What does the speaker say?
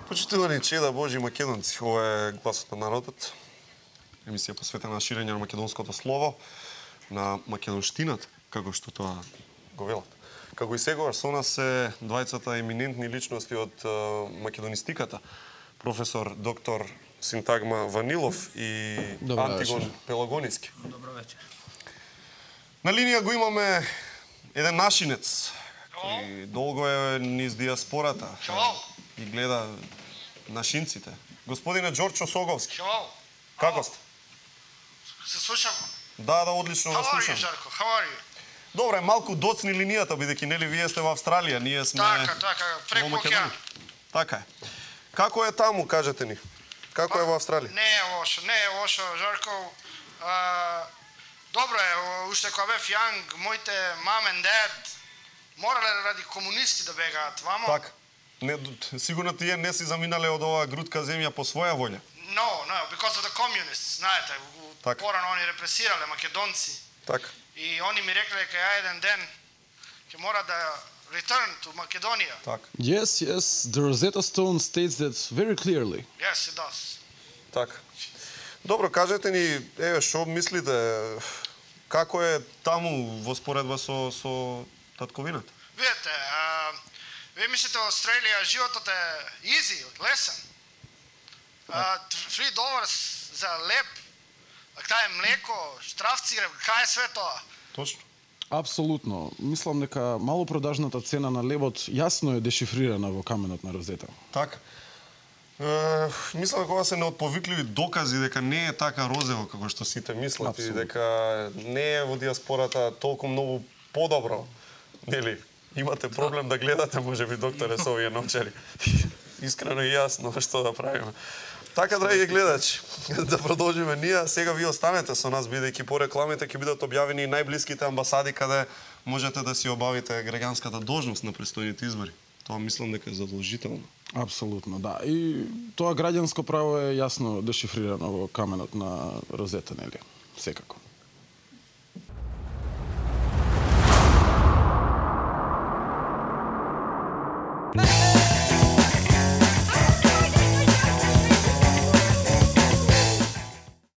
Почитувани чеда Божи македонци, ова е Гласот на народот. Емисија посветена на ширење на македонското слово, на македонштината, како што тоа го велат. Како и сегаш со нас се двајцата еминентни личности од македонистиката, професор доктор Синтагма Ванилов и Антигон Пелагониски. Добро вечер. На линија го имаме еден нашинец, кој долго е низ диаспората и гледа нашинците. Господине Ѓорчо Соговски. Hello. Како сте? Се слушам. Да, слушам. How are you, Жарко? How are you? Добре, малку доцни линијата, бидејќи нели вие сте во Австралија, ние сме Така, преку океан. Така е. Како е таму, кажете ни? Како е во Австралија? Не е лошо, Жарко. Добро е, уште кога бев јанг, моите мам и дед морале ради комунисти да бегаат вамо. Така. Сигурно тие не си заминале од оваа грудка земја по своја волја. No, because of the communists, знаете, порано они репресирале македонци. Така. И они ми рекле дека ја еден ден ќе мора да return to Macedonia. Така. Yes, the Rosetta Stone states that very clearly. Yes, it does. Така. Добро, кажете ни, што мислите, како е таму во споредба со татковината? Видете, вие мислите во Австралија животот е easy, лесен. $3 за леб, кај е млеко, штрафци, кај е све тоа? Точно. Апсолутно. Мислам дека малопродажната цена на лебот јасно е дешифрирана во каменот на Розета. Така. Мислам дека ова се неотповикливи докази дека не е така розево како што сите мислат и дека не е во диаспората толку многу подобро. Нели? Имате проблем да гледате, можеби, докторе, со овие новчари. Искрено и јасно што да правиме. Така, драги гледачи, да продолжиме ние. Сега вие останете со нас, бидејќи по рекламите ќе бидат објавени најблиските амбасади каде можете да си обавите граѓанската должност на престојните избори. Тоа мислам дека е задолжително. Апсолутно, да. И тоа граѓанско право е јасно дешифрирано во каменот на Розета, нели? Секако. Hey!